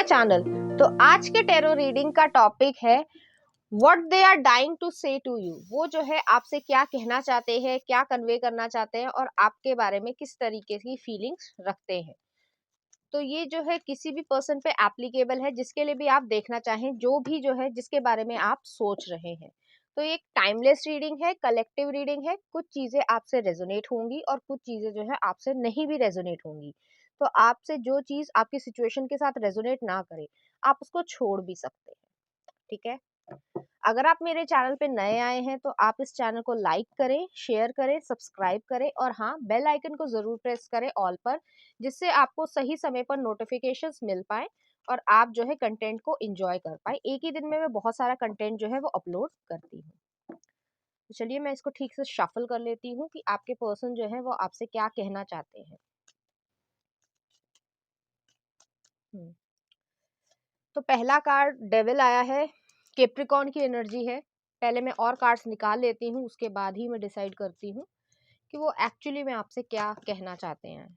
My channel. तो आज के टैरो रीडिंग का टॉपिक है what they are dying to say to you. वो जो है आपसे क्या कहना चाहते हैं, क्या कन्वे करना चाहते हैं और आपके बारे में किस तरीके की फीलिंग्स रखते हैं। तो ये जो है किसी भी पर्सन पे एप्लीकेबल है, जिसके लिए भी आप देखना चाहें, जो भी जो है जिसके बारे में आप सोच रहे हैं। तो ये एक टाइमलेस रीडिंग है, कलेक्टिव रीडिंग है। कुछ चीजें आपसे रेजोनेट होंगी और कुछ चीजें जो है आपसे नहीं भी रेजोनेट होंगी। तो आपसे जो चीज आपकी सिचुएशन के साथ रेजोनेट ना करे, आप उसको छोड़ भी सकते हैं। ठीक है। अगर आप मेरे चैनल पे नए आए हैं तो आप इस चैनल को लाइक करें, शेयर करें, सब्सक्राइब करें और हाँ, बेल आइकन को जरूर प्रेस करें ऑल पर, जिससे आपको सही समय पर नोटिफिकेशंस मिल पाए और आप जो है कंटेंट को एंजॉय कर पाए। एक ही दिन में मैं बहुत सारा कंटेंट जो है वो अपलोड करती हूँ। तो चलिए मैं इसको ठीक से शफल कर लेती हूँ कि आपके पर्सन जो है वो आपसे क्या कहना चाहते हैं। तो पहला कार्ड डेविल आया है, कैप्रिकॉर्न की एनर्जी है। पहले मैं और कार्ड्स निकाल लेती हूँ, उसके बाद ही मैं डिसाइड करती हूँ कि वो एक्चुअली में आपसे क्या कहना चाहते हैं।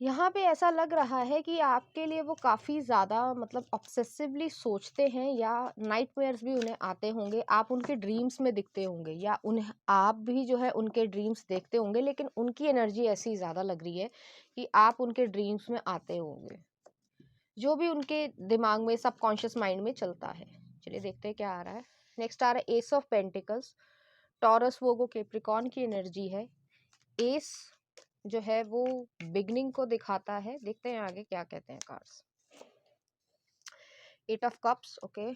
यहाँ पे ऐसा लग रहा है कि आपके लिए वो काफ़ी ज़्यादा मतलब ऑब्सेसिवली सोचते हैं, या नाइटमेयर्स भी उन्हें आते होंगे। आप उनके ड्रीम्स में दिखते होंगे या उन्हें आप भी जो है उनके ड्रीम्स देखते होंगे, लेकिन उनकी एनर्जी ऐसी ज़्यादा लग रही है कि आप उनके ड्रीम्स में आते होंगे, जो भी उनके दिमाग में सबकॉन्शियस माइंड में चलता है। चलिए देखते हैं क्या आ रहा है। नेक्स्ट आ रहा है ace of pentacles, Taurus Virgo Capricorn की एनर्जी है। एस जो है वो बिगनिंग को दिखाता है। देखते हैं आगे क्या कहते हैं cards. Eight of cups, okay.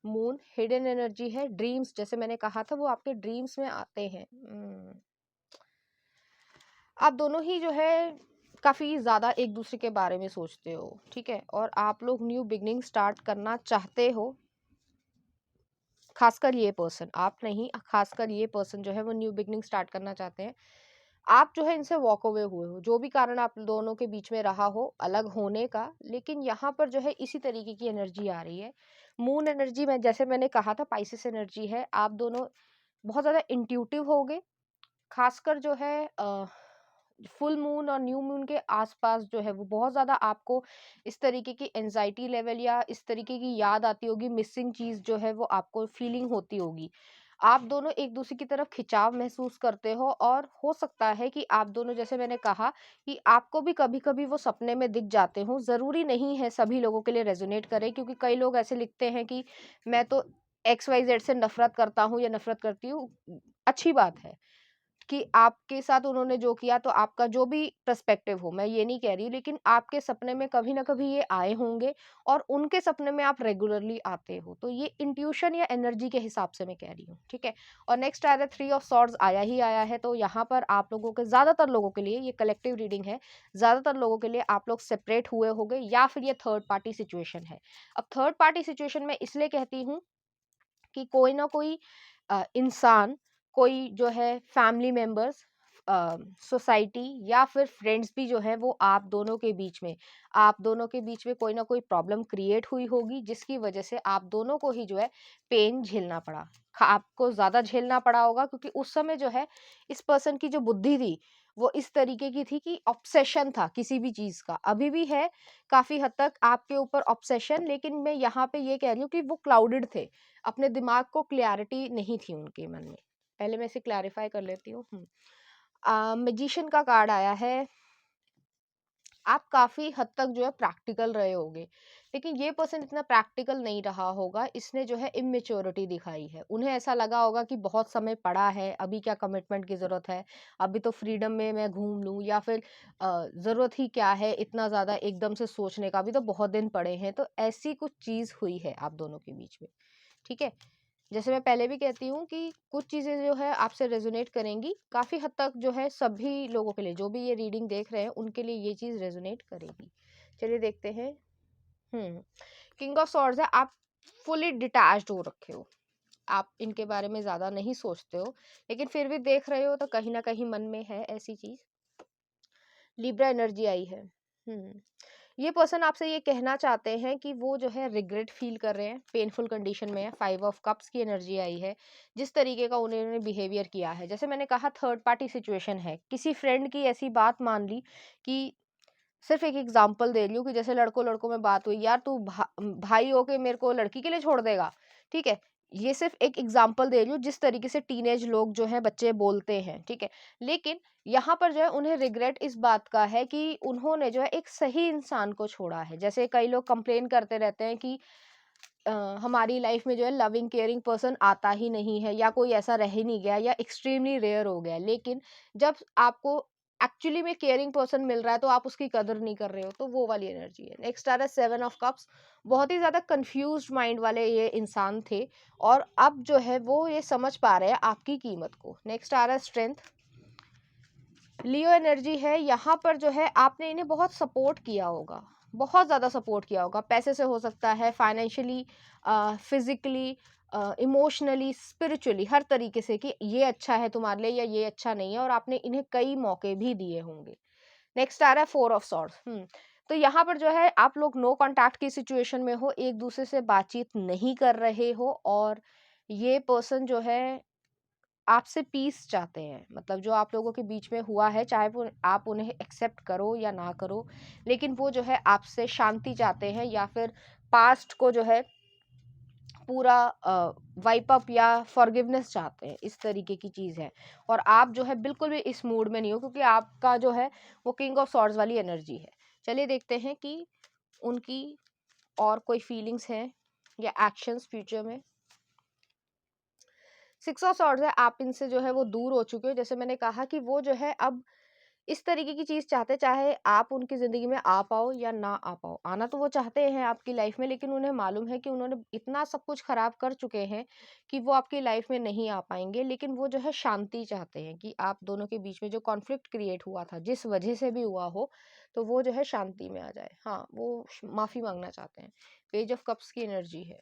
Moon hidden energy है। ड्रीम्स, जैसे मैंने कहा था, वो आपके ड्रीम्स में आते हैं। आप दोनों ही जो है काफी ज्यादा एक दूसरे के बारे में सोचते हो, ठीक है, और आप लोग न्यू बिगनिंग स्टार्ट करना चाहते हो। खासकर ये पर्सन, आप नहीं, खासकर ये पर्सन जो है वो न्यू बिगनिंग स्टार्ट करना चाहते हैं। आप जो है इनसे वॉक अवे हुए हो, जो भी कारण आप दोनों के बीच में रहा हो अलग होने का, लेकिन यहाँ पर जो है इसी तरीके की एनर्जी आ रही है। मून एनर्जी में, जैसे मैंने कहा था, पाइसेस एनर्जी है। आप दोनों बहुत ज्यादा इंट्यूटिव हो गए। खासकर जो है फुल मून और न्यू मून के आसपास जो है वो बहुत ज्यादा आपको इस तरीके की एंजाइटी लेवल या इस तरीके की याद आती होगी, मिसिंग चीज जो है वो आपको फीलिंग होती होगी। आप दोनों एक दूसरे की तरफ खिंचाव महसूस करते हो, और हो सकता है कि आप दोनों, जैसे मैंने कहा, कि आपको भी कभी कभी वो सपने में दिख जाते हो। जरूरी नहीं है सभी लोगों के लिए रेजोनेट करे, क्योंकि कई लोग ऐसे लिखते हैं कि मैं तो XYZ से नफरत करता हूँ या नफरत करती हूँ। अच्छी बात है कि आपके साथ उन्होंने जो किया, तो आपका जो भी पर्सपेक्टिव हो, मैं ये नहीं कह रही, लेकिन आपके सपने में कभी ना कभी ये आए होंगे और उनके सपने में आप रेगुलरली आते हो। तो ये इंट्यूशन या एनर्जी के हिसाब से मैं कह रही हूँ, ठीक है। और नेक्स्ट आया था 3 ऑफ सॉर्ड्स, आया ही आया है। तो यहाँ पर आप लोगों के, ज्यादातर लोगों के लिए, ये कलेक्टिव रीडिंग है, ज्यादातर लोगों के लिए आप लोग सेपरेट हुए होंगे या फिर ये थर्ड पार्टी सिचुएशन है। अब थर्ड पार्टी सिचुएशन में इसलिए कहती हूँ कि कोई ना कोई इंसान, कोई जो है फैमिली मेंबर्स, सोसाइटी या फिर फ्रेंड्स भी जो है वो आप दोनों के बीच में कोई ना कोई प्रॉब्लम क्रिएट हुई होगी, जिसकी वजह से आप दोनों को ही जो है पेन झेलना पड़ा। आपको ज्यादा झेलना पड़ा होगा, क्योंकि उस समय जो है इस पर्सन की जो बुद्धि थी वो इस तरीके की थी कि ऑब्सेशन था किसी भी चीज का, अभी भी है काफी हद तक आपके ऊपर ऑब्सेशन। लेकिन मैं यहाँ पे ये कह रही हूँ कि वो क्लाउडेड थे, अपने दिमाग को क्लैरिटी नहीं थी उनके मन में। पहले मैं इसे क्लैरिफाई कर लेती हूँ। मैजिशियन का कार्ड आया है। आप काफी हद तक जो है प्रैक्टिकल रहे होगे, लेकिन ये पर्सन इतना प्रैक्टिकल नहीं रहा होगा। इसने जो है इमेच्योरिटी दिखाई है। उन्हें ऐसा लगा होगा कि बहुत समय पड़ा है, अभी क्या कमिटमेंट की जरूरत है, अभी तो फ्रीडम में मैं घूम लूं, या फिर जरूरत ही क्या है इतना ज्यादा एकदम से सोचने का, अभी तो बहुत दिन पड़े हैं। तो ऐसी कुछ चीज हुई है आप दोनों के बीच में, ठीक है। जैसे मैं पहले भी कहती हूँ कि कुछ चीज़ें जो है आपसे रेजोनेट करेंगी, काफ़ी हद तक जो है सभी लोगों के लिए, जो भी ये रीडिंग देख रहे हैं उनके लिए ये चीज़ रेजोनेट करेगी। चलिए देखते हैं। किंग ऑफ सॉर्ड्स है। आप फुली डिटैच्ड हो रखे हो, आप इनके बारे में ज़्यादा नहीं सोचते हो, लेकिन फिर भी देख रहे हो तो कहीं ना कहीं मन में है ऐसी चीज़। लिब्रा एनर्जी आई है। ये पर्सन आपसे ये कहना चाहते हैं कि वो जो है रिग्रेट फील कर रहे हैं, पेनफुल कंडीशन में है। 5 ऑफ कप्स की एनर्जी आई है। जिस तरीके का उन्होंने बिहेवियर किया है, जैसे मैंने कहा थर्ड पार्टी सिचुएशन है, किसी फ्रेंड की ऐसी बात मान ली कि सिर्फ एक एग्जांपल दे रही हूँ कि जैसे लड़कों लड़कों में बात हुई, यार तू भाई हो के मेरे को लड़की के लिए छोड़ देगा, ठीक है। ये सिर्फ एक एग्जांपल दे रही हूँ जिस तरीके से टीनेज लोग जो है बच्चे बोलते हैं, ठीक है। लेकिन यहाँ पर जो है उन्हें रिग्रेट इस बात का है कि उन्होंने जो है एक सही इंसान को छोड़ा है। जैसे कई लोग कंप्लेन करते रहते हैं कि हमारी लाइफ में जो है लविंग केयरिंग पर्सन आता ही नहीं है, या कोई ऐसा रह ही नहीं गया, या एक्सट्रीमली रेयर हो गया। लेकिन जब आपको एक्चुअली में केयरिंग पर्सन मिल रहा है तो आप उसकी कदर नहीं कर रहे हो, तो वो वाली एनर्जी है। नेक्स्ट आ रहा है 7 ऑफ कप्स। बहुत ही ज्यादा कंफ्यूज्ड माइंड वाले ये इंसान थे, और अब जो है वो ये समझ पा रहे हैं आपकी कीमत को। नेक्स्ट आ रहा है स्ट्रेंथ। लियो एनर्जी है। यहाँ पर जो है आपने इन्हें बहुत सपोर्ट किया होगा, बहुत ज़्यादा सपोर्ट किया होगा। पैसे से हो सकता है, फाइनेंशियली, फिजिकली, इमोशनली, स्पिरिचुअली, हर तरीके से कि ये अच्छा है तुम्हारे लिए या ये अच्छा नहीं है, और आपने इन्हें कई मौके भी दिए होंगे। नेक्स्ट आ रहा है 4 ऑफ सॉर्ड्स। तो यहाँ पर जो है आप लोग नो कॉन्टैक्ट की सिचुएशन में हो, एक दूसरे से बातचीत नहीं कर रहे हो, और ये पर्सन जो है आपसे पीस चाहते हैं। मतलब जो आप लोगों के बीच में हुआ है, चाहे वो आप उन्हें एक्सेप्ट करो या ना करो, लेकिन वो जो है आपसे शांति चाहते हैं, या फिर पास्ट को जो है पूरा वाइप अप या फॉरगिवनेस चाहते हैं। इस तरीके की चीज़ है, और आप जो है बिल्कुल भी इस मूड में नहीं हो, क्योंकि आपका जो है वो किंग ऑफ सॉर्ड्स वाली एनर्जी है। चलिए देखते हैं कि उनकी और कोई फीलिंग्स हैं या एक्शंस फ्यूचर में। 6 ऑफ सॉर्ड्स है। आप इनसे जो है वो दूर हो चुके हो। जैसे मैंने कहा कि वो जो है अब इस तरीके की चीज़ चाहते, चाहे आप उनकी ज़िंदगी में आ पाओ या ना आ पाओ। आना तो वो चाहते हैं आपकी लाइफ में, लेकिन उन्हें मालूम है कि उन्होंने इतना सब कुछ खराब कर चुके हैं कि वो आपकी लाइफ में नहीं आ पाएँगे। लेकिन वो जो है शांति चाहते हैं कि आप दोनों के बीच में जो कॉन्फ्लिक्ट क्रिएट हुआ था, जिस वजह से भी हुआ हो, तो वो जो है शांति में आ जाए। हाँ, वो माफ़ी माँगना चाहते हैं। पेज ऑफ कप्स की एनर्जी है।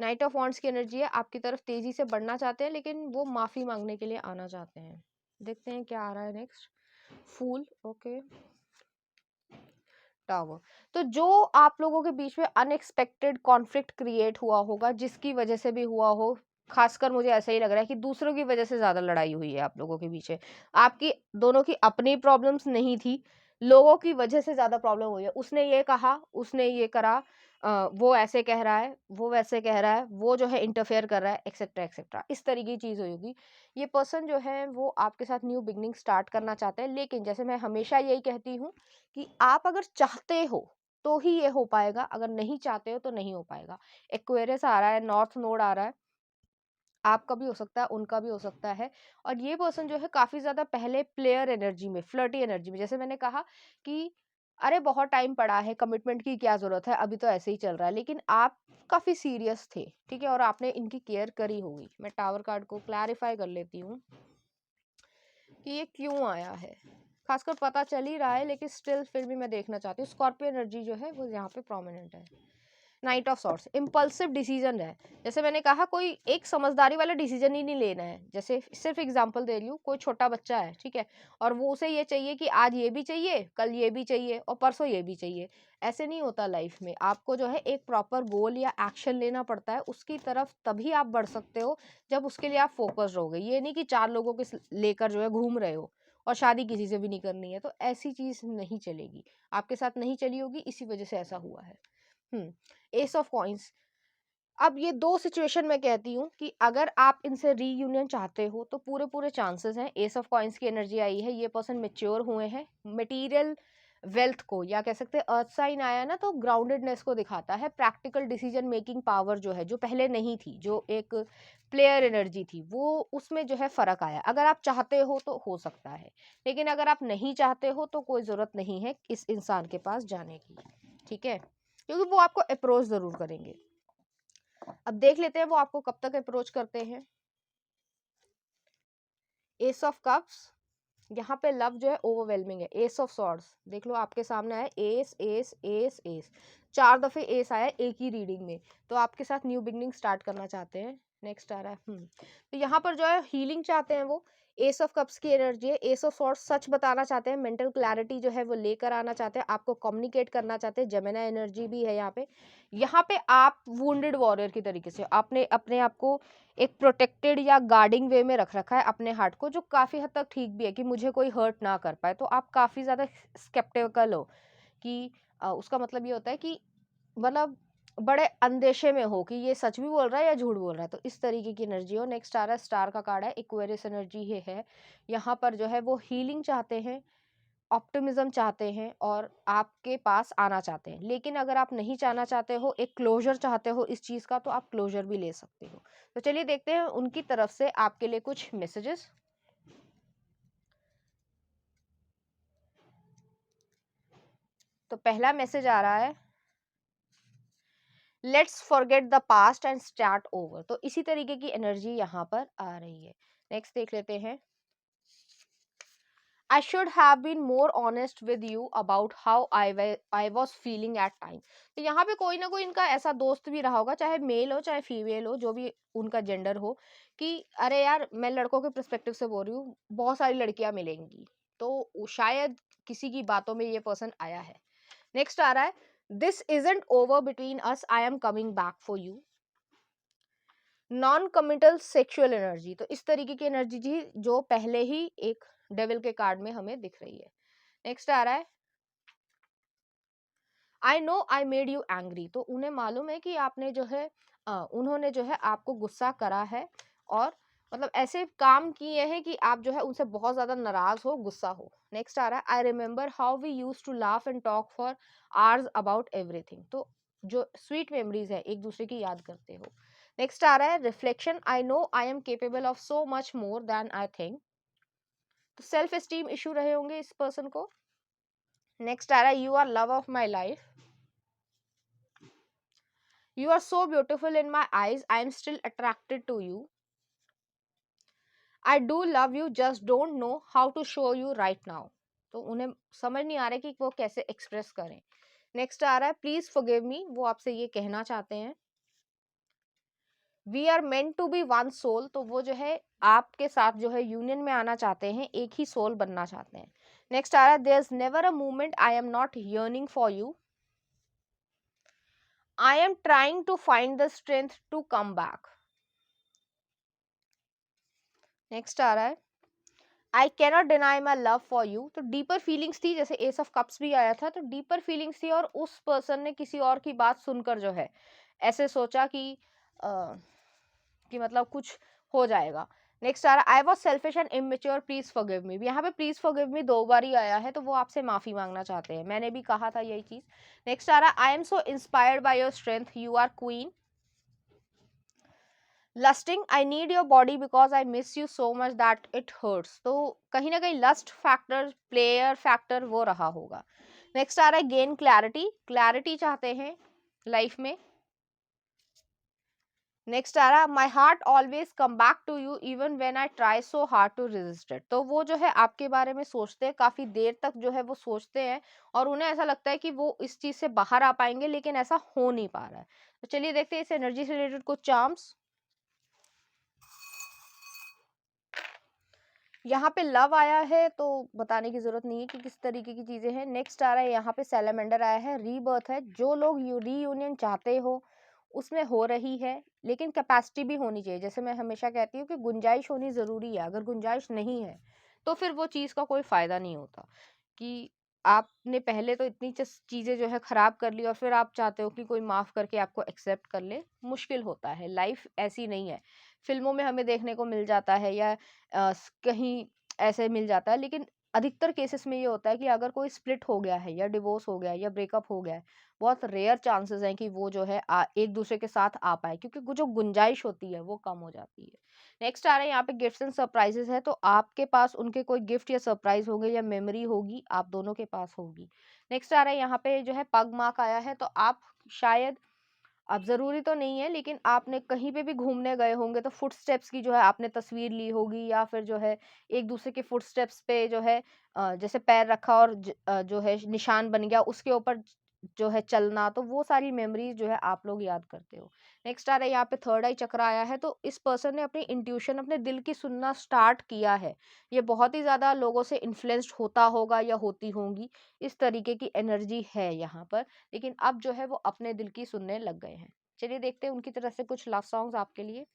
नाइट ऑफ वॉन्ड्स की एनर्जी है। आपकी तरफ तेजी से बढ़ना चाहते हैं, लेकिन वो माफी मांगने के लिए आना चाहते हैं। देखते हैं क्या आ रहा है नेक्स्ट। फूल, ओके। टावर। तो जो आप लोगों के बीच में अनएक्सपेक्टेड कॉन्फ्लिक्ट क्रिएट हुआ होगा, जिसकी वजह से भी हुआ हो, खासकर मुझे ऐसा ही लग रहा है कि दूसरों की वजह से ज्यादा लड़ाई हुई है आप लोगों के बीच में। आपकी दोनों की अपनी प्रॉब्लम्स नहीं थी, लोगों की वजह से ज्यादा प्रॉब्लम हुई है। उसने ये कहा, उसने ये करा, वो ऐसे कह रहा है, वो वैसे कह रहा है, वो जो है इंटरफेयर कर रहा है, एक्सेट्रा एक्सेट्रा, इस तरीके की चीज होगी। ये पर्सन जो है वो आपके साथ न्यू बिगनिंग स्टार्ट करना चाहते हैं, लेकिन जैसे मैं हमेशा यही कहती हूँ कि आप अगर चाहते हो तो ही ये हो पाएगा, अगर नहीं चाहते हो तो नहीं हो पाएगा। एक्वेरियस आ रहा है, नॉर्थ नोड आ रहा है, आपका भी हो सकता है, उनका भी हो सकता है। और ये पर्सन जो है काफी ज्यादा पहले प्लेयर एनर्जी में, फ्लर्टी एनर्जी में, जैसे मैंने कहा कि अरे बहुत टाइम पड़ा है, कमिटमेंट की क्या जरूरत है, अभी तो ऐसे ही चल रहा है, लेकिन आप काफी सीरियस थे, ठीक है, और आपने इनकी केयर करी होगी। मैं टावर कार्ड को क्लैरिफाई कर लेती हूँ कि ये क्यों आया है। खासकर पता चल ही रहा है, लेकिन स्टिल फिर भी मैं देखना चाहती हूँ। स्कॉर्पियो एनर्जी जो है वो यहाँ पे प्रोमिनेंट है। Knight of swords, impulsive decision है। जैसे मैंने कहा, कोई एक समझदारी वाला डिसीजन ही नहीं लेना है। जैसे सिर्फ एग्जांपल दे रही हूँ, कोई छोटा बच्चा है, ठीक है, और वो उसे ये चाहिए कि आज ये भी चाहिए, कल ये भी चाहिए, और परसों ये भी चाहिए। ऐसे नहीं होता लाइफ में। आपको जो है एक प्रॉपर गोल या एक्शन लेना पड़ता है, उसकी तरफ तभी आप बढ़ सकते हो जब उसके लिए आप फोकस्ड रहोगे। ये नहीं कि 4 लोगों के लेकर जो है घूम रहे हो और शादी किसी से भी नहीं करनी है, तो ऐसी चीज नहीं चलेगी। आपके साथ नहीं चली होगी, इसी वजह से ऐसा हुआ है। Ace of coins. अब ये 2 सिचुएशन में कहती हूँ कि अगर आप इनसे रीयूनियन चाहते हो तो पूरे पूरे चांसेस हैं। एस ऑफ कॉइंस की एनर्जी आई है। ये पर्सन मेच्योर हुए हैं, मटेरियल वेल्थ को, या कह सकते हैं अर्थ साइन आया ना, तो ग्राउंडेडनेस को दिखाता है। प्रैक्टिकल डिसीजन मेकिंग पावर जो है, जो पहले नहीं थी, जो एक प्लेयर एनर्जी थी, वो उसमें जो है फर्क आया। अगर आप चाहते हो तो हो सकता है, लेकिन अगर आप नहीं चाहते हो तो कोई जरूरत नहीं है इस इंसान के पास जाने की, ठीक है, क्योंकि वो आपको अप्रोच जरूर करेंगे। अब देख लेते हैं वो आपको कब तक अप्रोच करते हैं। एस ऑफ कप्स, यहाँ पे लव जो है ओवरवेलमिंग है। एस ऑफ सॉर्ड्स देख लो, आपके सामने आया एस एस एस एस, 4 दफे एस आया एक ही रीडिंग में। तो आपके साथ न्यू बिगनिंग स्टार्ट करना चाहते हैं। नेक्स्ट आ रहा है तो यहाँ पर जो है हीलिंग चाहते हैं वो, एस ऑफ कप्स की एनर्जी है, एस ऑफ सॉर्ड्स सच बताना चाहते हैं, मेंटल क्लैरिटी जो है वो लेकर आना चाहते हैं, आपको कम्युनिकेट करना चाहते हैं, जेमिनी एनर्जी भी है यहाँ पे। यहाँ पे आप वुंडेड वॉरियर की तरीके से आपने अपने आप को एक प्रोटेक्टेड या गार्डिंग वे में रख रखा है अपने हार्ट को, जो काफी हद तक ठीक भी है कि मुझे कोई हर्ट ना कर पाए, तो आप काफी ज्यादा स्केप्टिकल हो कि उसका मतलब ये होता है कि मतलब बड़े अंदेशे में हो कि ये सच भी बोल रहा है या झूठ बोल रहा है, तो इस तरीके की एनर्जी हो। नेक्स्ट आ रहा है स्टार का कार्ड है, एक्वेरियस एनर्जी है। यहाँ पर जो है वो हीलिंग चाहते हैं, ऑप्टिमिज्म चाहते हैं और आपके पास आना चाहते हैं, लेकिन अगर आप नहीं चाहना चाहते हो, एक क्लोजर चाहते हो इस चीज का, तो आप क्लोजर भी ले सकते हो। तो चलिए देखते हैं उनकी तरफ से आपके लिए कुछ मैसेजेस। तो पहला मैसेज आ रहा है, let's forget the past and start over. तो इसी तरीके की एनर्जी यहाँ पर आ रही है। नेक्स्ट देख लेते हैं, I should have been more honest with you about how I was feeling at time। तो यहाँ पे कोई ना कोई इनका ऐसा दोस्त भी रहा होगा, चाहे मेल हो चाहे फीमेल हो, जो भी उनका जेंडर हो, कि अरे यार मैं लड़कों के पर्सपेक्टिव से बोल रही हूँ, बहुत सारी लड़कियां मिलेंगी, तो शायद किसी की बातों में ये पर्सन आया है। नेक्स्ट आ रहा है, this isn't over between us, I am coming back for you. Non committal sexual energy, तो इस तरीके की एनर्जी थी जो पहले ही एक डेविल के कार्ड में हमें दिख रही है। नेक्स्ट आ रहा है, आई know I made you angry. तो उन्हें मालूम है कि आपने जो है उन्होंने जो है आपको गुस्सा करा है, और मतलब ऐसे काम किए हैं कि आप जो है उनसे बहुत ज्यादा नाराज हो, गुस्सा हो। नेक्स्ट आ रहा है, I remember how we use to laugh and talk for hours about everything. तो जो स्वीट मेमोरीज है एक दूसरे की याद करते हो। नेक्स्ट आ रहा है, reflection, I know I am capable of so much more than I think. तो सेल्फ एस्टीम इशू रहे होंगे इस पर्सन को। नेक्स्ट आ रहा है, you are love of my life, you are so beautiful in my eyes, I am still attracted to you, I do love you, just don't know how to show you right now। तो उन्हें समझ नहीं आ रहा है कि वो कैसे express करें। नेक्स्ट आ रहा है, प्लीज फॉरगिव मी, वो आपसे ये कहना चाहते हैं, we are meant to be one soul. तो वो जो है आपके साथ जो है यूनियन में आना चाहते हैं, एक ही सोल बनना चाहते हैं। नेक्स्ट आ रहा है, there is never a moment I am not yearning for you, I am trying to find the strength to come back. Next आ रहा है, I cannot deny my love for you. तो डीपर फीलिंग्स थी, जैसे S of cups भी आया था, तो डीपर फीलिंग्स थी और उस पर्सन ने किसी और की बात सुनकर जो है ऐसे सोचा कि मतलब कुछ हो जाएगा। नेक्स्ट आ रहा, I was selfish and immature, please forgive me. यहाँ पे प्लीज फॉरगिव मी 2 बार ही आया है, तो वो आपसे माफी मांगना चाहते हैं, मैंने भी कहा था यही चीज। नेक्स्ट आ रहा, I am so inspired by your strength, you are queen. Lusting, I need your body because I miss you so much that it hurts. तो कहीं ना कहीं लस्ट फैक्टर, प्लेयर फैक्टर वो रहा होगा। नेक्स्ट आ रहा है, गेन क्लैरिटी, क्लैरिटी चाहते हैं लाइफ में। नेक्स्ट आ रहा है, my heart always come back to you even when I try so hard to resist it. तो वो जो है आपके बारे में सोचते हैं, काफी देर तक जो है वो सोचते हैं, और उन्हें ऐसा लगता है कि वो इस चीज से बाहर आ पाएंगे, लेकिन ऐसा हो नहीं पा रहा है। तो चलिए देखते हैं इस एनर्जी से रिलेटेड कुछ चार्म्स। यहाँ पे लव आया है, तो बताने की जरूरत नहीं है कि किस तरीके की चीजें हैं। नेक्स्ट आ रहा है, यहाँ पे सैलमेंडर आया है, रीबर्थ है। जो लोग रीयूनियन चाहते हो उसमें हो रही है, लेकिन कैपेसिटी भी होनी चाहिए। जैसे मैं हमेशा कहती हूँ कि गुंजाइश होनी जरूरी है, अगर गुंजाइश नहीं है तो फिर वो चीज का कोई फायदा नहीं होता। कि आपने पहले तो इतनी चीजें जो है खराब कर ली, और फिर आप चाहते हो कि कोई माफ करके आपको एक्सेप्ट कर ले, मुश्किल होता है। लाइफ ऐसी नहीं है, फिल्मों में हमें देखने को मिल जाता है या कहीं ऐसे मिल जाता है, लेकिन अधिकतर केसेस में ये होता है कि अगर कोई स्प्लिट हो गया है या डिवोर्स हो गया है या ब्रेकअप हो गया है, बहुत रेयर चांसेस हैं कि वो जो है एक दूसरे के साथ आ पाए, क्योंकि जो गुंजाइश होती है वो कम हो जाती है। नेक्स्ट आ रहा है यहाँ पे, गिफ्ट्स एंड सरप्राइजेस है। तो आपके पास उनके कोई गिफ्ट या सरप्राइज होंगे या मेमोरी होगी, आप दोनों के पास होगी। नेक्स्ट आ रहा है यहाँ पे जो है, पग मार्क आया है। तो आप शायद, अब जरूरी तो नहीं है, लेकिन आपने कहीं पे भी घूमने गए होंगे तो फुट स्टेप्स की जो है आपने तस्वीर ली होगी, या फिर जो है एक दूसरे के फुट स्टेप्स पे जो है जैसे पैर रखा और जो है निशान बन गया, उसके ऊपर जो है चलना, तो वो सारी मेमोरीज जो है आप लोग याद करते हो। नेक्स्ट आ रहा है यहाँ पे थर्ड आई चक्र आया है, तो इस पर्सन ने अपनी इंट्यूशन, अपने दिल की सुनना स्टार्ट किया है। ये बहुत ही ज्यादा लोगों से इन्फ्लुएंस्ड होता होगा या होती होंगी, इस तरीके की एनर्जी है यहाँ पर। लेकिन अब जो है वो अपने दिल की सुनने लग गए हैं। चलिए देखते हैं उनकी तरफ से कुछ लव सॉन्ग्स आपके लिए।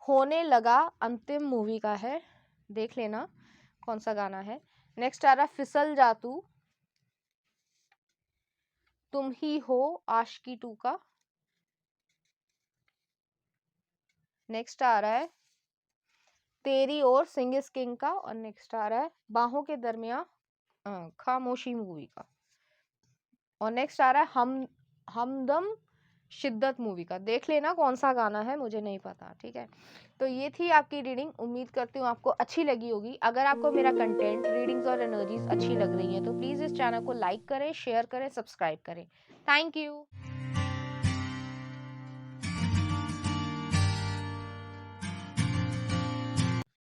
होने लगा अंतिम मूवी का है, देख लेना कौन सा गाना है। नेक्स्ट आ रहा है फिसल जा तू, तुम ही हो आशिकी 2 का। नेक्स्ट आ रहा है तेरी और सिंह इज किंग का। और नेक्स्ट आ रहा है बाहों के दरमियान खामोशी मूवी का। और नेक्स्ट आ रहा है हमदम शिद्दत मूवी का। देख लेना कौन सा गाना है, मुझे नहीं पता, ठीक है। तो ये थी आपकी रीडिंग, उम्मीद करती हूँ आपको अच्छी लगी होगी। अगर आपको मेरा कंटेंट, रीडिंग्स और एनर्जीज अच्छी लग रही है तो प्लीज़ इस चैनल को लाइक करें, शेयर करें, सब्सक्राइब करें। Thank you.